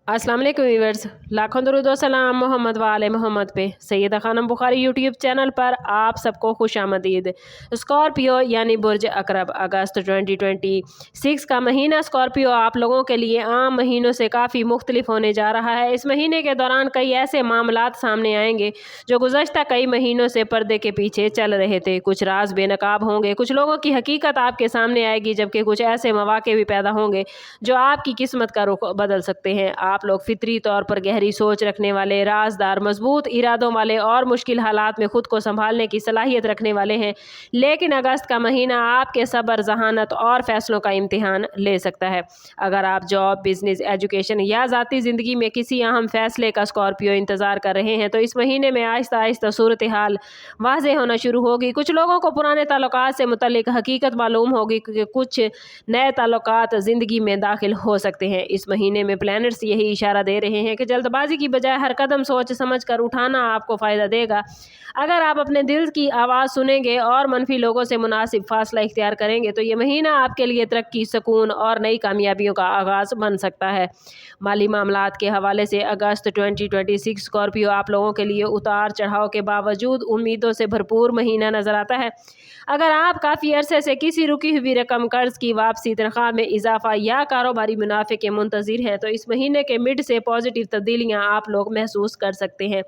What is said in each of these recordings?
अस्सलाम वालेकुम व्यूअर्स, लाखों दरूद व सलाम मोहम्मद वाले मोहम्मद पे। सैयदा खानम बुखारी यूट्यूब चैनल पर आप सबको खुश आमदीद। स्कॉर्पियो यानी बुर्ज अकरब, अगस्त 2026 का महीना स्कॉर्पियो आप लोगों के लिए आम महीनों से काफ़ी मुख्तलिफ होने जा रहा है। इस महीने के दौरान कई ऐसे मामलात सामने आएंगे जो गुज़श्ता कई महीनों से पर्दे के पीछे चल रहे थे। कुछ राज बेनकाब होंगे, कुछ लोगों की हकीकत आपके सामने आएगी, जबकि कुछ ऐसे मौके भी पैदा होंगे जो आपकी किस्मत का रुख बदल सकते हैं। आप लोग फितरी तौर पर गहरी सोच रखने वाले, राजदार, मजबूत इरादों वाले और मुश्किल हालात में खुद को संभालने की सलाहियत रखने वाले हैं। लेकिन अगस्त का महीना आपके सब्र, जहानत और फैसलों का इम्तिहान ले सकता है। अगर आप जॉब, बिजनेस, एजुकेशन या ज़ाती ज़िंदगी में किसी अहम फैसले का स्कॉर्पियो इंतज़ार कर रहे हैं तो इस महीने में आहिस्ता आहिस्ता सूरत हाल वाज़ेह होना शुरू होगी। कुछ लोगों को पुराने ताल्लुकात से मुतल्लिक हकीकत मालूम होगी कि कुछ नए ताल्लुकात ज़िंदगी में दाखिल हो सकते हैं। इस महीने में प्लैनेट्स यही इशारा दे रहे हैं कि जल्दबाजी की बजाय हर कदम सोच समझ कर उठाना आपको फ़ायदा देगा। अगर आप अपने दिल की आवाज़ सुनेंगे और मनफी लोगों से मुनासिब फासला इख्तियार करेंगे तो ये महीना आपके लिए तरक्की, सुकून और नई कामयाबियों का आगाज़ बन सकता है। माली मामलात के हवाले से अगस्त 2026 स्कॉर्पियो आप लोगों के लिए उतार चढ़ाव के बावजूद उम्मीदों से भरपूर महीना नज़र आता है। अगर आप काफ़ी अरसे से किसी रुकी हुई रकम, कर्ज की वापसी, तनख्वाह में इजाफा या कारोबारी मुनाफे के मुंतज़िर हैं तो इस महीने के मिड से पॉजिटिव तब्दीलियां आप लोग महसूस कर सकते हैं।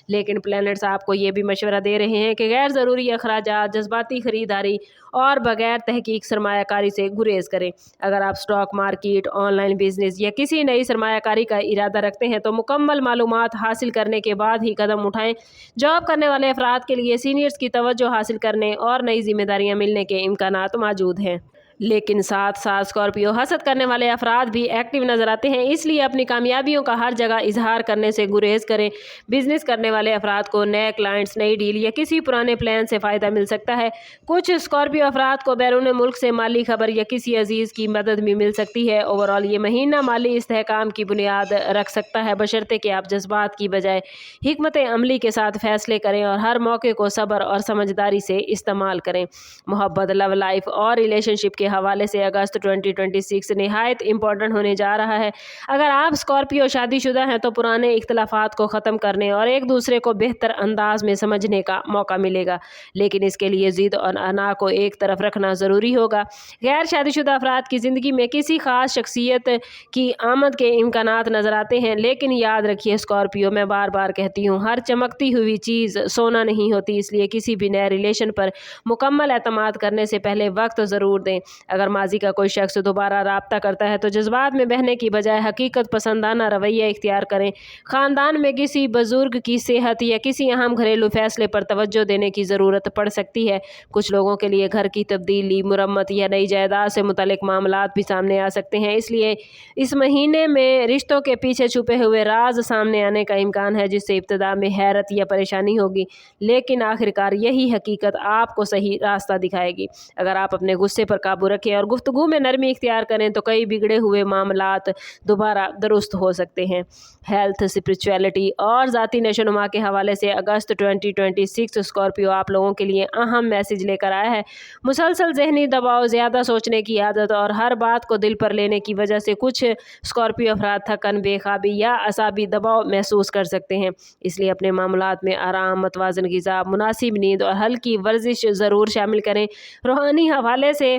लेकिन प्लैनेट्स आपको ये भी मशवरा दे रहे हैं कि गैर ज़रूरी अखराजात, जज्बाती ख़रीदारी और बगैर तहकीक सरमायाकारी से गुरेज करें। अगर आप स्टॉक मार्केट, ऑनलाइन बिजनेस या किसी नई सरमायाकारी का इरादा रखते हैं तो मुकम्मल मालूमात हासिल करने के बाद ही कदम उठाएं। जॉब करने वाले अफराद के लिए सीनियर्स की तवज्जो हासिल करने और नई जिम्मेदारियां मिलने के इम्कानात मौजूद हैं। लेकिन साथ साथ स्कॉर्पियो हसद करने वाले अफराद भी एक्टिव नज़र आते हैं, इसलिए अपनी कामयाबियों का हर जगह इजहार करने से गुरेज करें। बिजनेस करने वाले अफराद को नए क्लाइंट्स, नई डील या किसी पुराने प्लान से फ़ायदा मिल सकता है। कुछ स्कॉर्पियो अफराद को बैरून मुल्क से माली खबर या किसी अजीज़ की मदद भी मिल सकती है। ओवरऑल ये महीना माली इस्तेहकाम की बुनियाद रख सकता है, बशर्ते कि आप जज्बात की बजाय हिकमत अमली के साथ फैसले करें और हर मौके को सब्र और समझदारी से इस्तेमाल करें। मोहब्बत, लव लाइफ और रिलेशनशिप के हवाले से अगस्त 2026 निहायत इम्पोर्टेंट होने जा रहा है। अगर आप स्कॉर्पियो शादीशुदा हैं तो पुराने इख्तलाफात को ख़त्म करने और एक दूसरे को बेहतर अंदाज में समझने का मौका मिलेगा, लेकिन इसके लिए ज़िद और अना को एक तरफ रखना ज़रूरी होगा। गैर शादीशुदा अफराद की ज़िंदगी में किसी ख़ास शख्सियत की आमद के इम्कानात नज़र आते हैं, लेकिन याद रखिए स्कॉर्पियो, मैं बार बार कहती हूँ, हर चमकती हुई चीज़ सोना नहीं होती, इसलिए किसी भी नए रिलेशन पर मुकम्मल एतमाद करने से पहले वक्त ज़रूर दें। अगर माजी का कोई शख्स दोबारा राब्ता करता है तो जज्बात में बहने की बजाय हकीकत पसंदाना रवैया इख्तियार करें। ख़ानदान में किसी बुजुर्ग की सेहत या किसी अहम घरेलू फैसले पर तवज्जो देने की ज़रूरत पड़ सकती है। कुछ लोगों के लिए घर की तब्दीली, मुरम्मत या नई जायदाद से मुतल्लिक मामलात भी सामने आ सकते हैं, इसलिए इस महीने में रिश्तों के पीछे छुपे हुए राज सामने आने का इम्कान है, जिससे इब्तिदा में हैरत या परेशानी होगी, लेकिन आखिरकार यही हकीकत आपको सही रास्ता दिखाएगी। अगर आप अपने गुस्से पर काबू रखें और गुफ्तगू में नरमी इख्तियार करें तो कई बिगड़े हुए मामलात दोबारा दुरुस्त हो सकते हैं। हेल्थ, स्पिरिचुअलिटी और ज़ाती नशोनुमा के हवाले से अगस्त 2026 स्कॉर्पियो आप लोगों के लिए अहम मैसेज लेकर आया है। मुसलसल जहनी दबाव, ज़्यादा सोचने की आदत और हर बात को दिल पर लेने की वजह से कुछ स्कॉर्पियो अफराद थकन, बेखाबी या असाबी दबाव महसूस कर सकते हैं, इसलिए अपने मामलात में आराम, मतवाज़न ग़िज़ा, मुनासिब नींद और हल्की वर्जिश ज़रूर शामिल करें। रूहानी हवाले से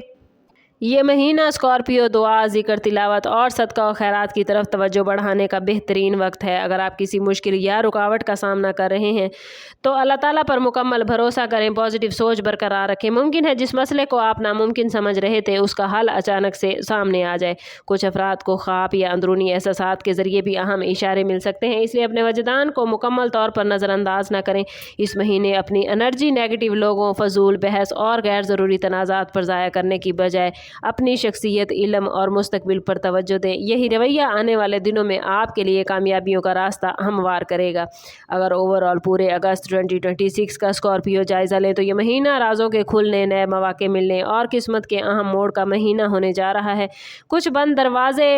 ये महीना स्कॉर्पियो दुआ, ज़िक्र, तिलावत और सदका और खैरात की तरफ तवज्जो बढ़ाने का बेहतरीन वक्त है। अगर आप किसी मुश्किल या रुकावट का सामना कर रहे हैं तो अल्लाह ताला पर मुकम्मल भरोसा करें, पॉजिटिव सोच बरकरार रखें। मुमकिन है जिस मसले को आप नामुमकिन समझ रहे थे उसका हल अचानक से सामने आ जाए। कुछ अफराद को ख्वाब या अंदरूनी एहसासात के ज़रिए भी अहम इशारे मिल सकते हैं, इसलिए अपने वजदान को मुकम्मल तौर पर नज़रअंदाज न करें। इस महीने अपनी एनर्जी नेगेटिव लोगों, फजूल बहस और गैर ज़रूरी तनाज़ात पर ज़ाया करने की बजाय अपनी शख्सियत, इल्म और मुस्तकबिल पर तवज्जो दें। यही रवैया आने वाले दिनों में आपके लिए कामयाबियों का रास्ता हमवार करेगा। अगर ओवरऑल पूरे अगस्त 2026 का स्कॉर्पियो जायज़ा लें तो ये महीना राजों के खुलने, नए मौके मिलने और किस्मत के अहम मोड़ का महीना होने जा रहा है। कुछ बंद दरवाजे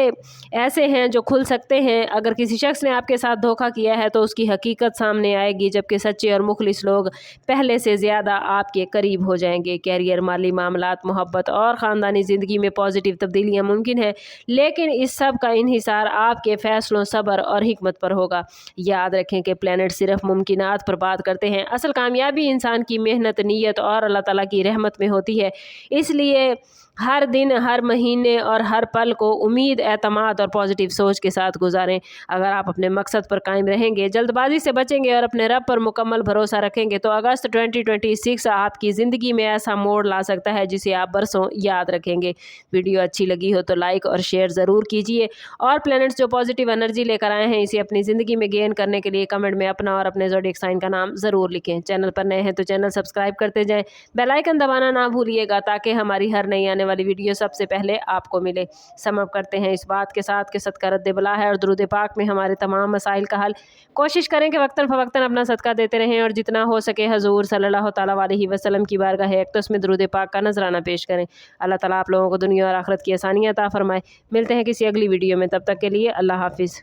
ऐसे हैं जो खुल सकते हैं। अगर किसी शख्स ने आपके साथ धोखा किया है तो उसकी हकीकत सामने आएगी, जबकि सच्चे और मुखलिस लोग पहले से ज़्यादा आपके करीब हो जाएंगे। कैरियर, माली मामलात, मोहब्बत और ख़ानदानी अपनी ज़िंदगी में पॉजिटिव तब्दीलियाँ मुमकिन है, लेकिन इस सब का इन्हिसार आपके फ़ैसलों, सब्र और हिकमत पर होगा। याद रखें कि प्लैनेट सिर्फ मुमकिनात पर बात करते हैं, असल कामयाबी इंसान की मेहनत, नीयत और अल्लाह ताला की रहमत में होती है। इसलिए हर दिन, हर महीने और हर पल को उम्मीद, एतमाद और पॉजिटिव सोच के साथ गुजारें। अगर आप अपने मकसद पर कायम रहेंगे, जल्दबाजी से बचेंगे और अपने रब पर मुकम्मल भरोसा रखेंगे तो अगस्त 2026 आपकी ज़िंदगी में ऐसा मोड़ ला सकता है जिसे आप बरसों याद रखेंगे। वीडियो अच्छी लगी हो तो लाइक और शेयर ज़रूर कीजिए और प्लैनेट्स जो पॉजिटिव एनर्जी लेकर आए हैं इसे अपनी ज़िंदगी में गेन करने के लिए कमेंट में अपना और अपने ज़ोडिएक साइन का नाम ज़रूर लिखें। चैनल पर नए हैं तो चैनल सब्सक्राइब करते जाएँ, बेल आइकन दबाना ना भूलिएगा ताकि हमारी हर नई आने वाली वीडियो सबसे पहले आपको मिले। समअप करते हैं इस बात के साथ कि सदका रद्द बला है और दुरूद पाक में हमारे तमाम मसाइल का हल। कोशिश करें कि वक्तन फ़वक्तन अपना सदका देते रहें और जितना हो सके हजूर सल्लल्लाहु तआला अलैहि वसल्लम की बारगाह अक़दस में दुरूद पाक का नजराना पेश करें। अल्लाह ताला आप लोगों को दुनिया और आखिरत की आसानियाँ अता फरमाए। मिलते हैं किसी अगली वीडियो में, तब तक के लिए अल्लाह हाफिज़।